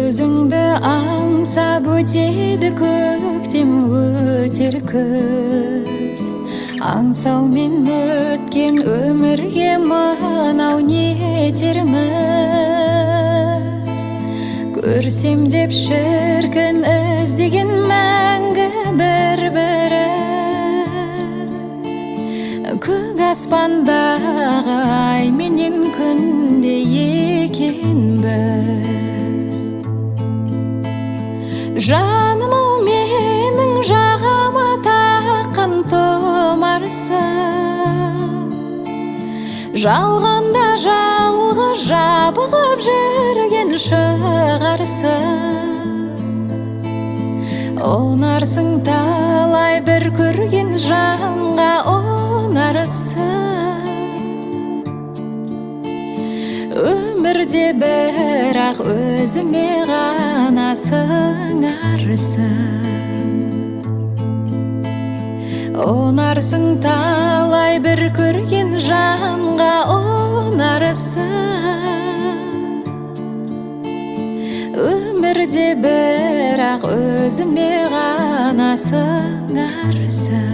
Өзіңді аңсап өтеді көктем, өтер күз. Аңсаумен өткен өмірге мынау не етерміз? Көрсем деп шіркін іздеген мәңгі бір-бірін, көк аспандағы ай менен күнде екенбіз. Жаным ау менің жағама таққан тұмарсың, жалғанда жалғыз жабығып жүрген шығарсың. Онарсың талай бір көрген жанға онарсың. Өмірде бірақ өзіме ғана сыңарсың. Онарсың талай бір көрген жанға онарсың. Өмірде бірақ өзіме ғана сыңарсың.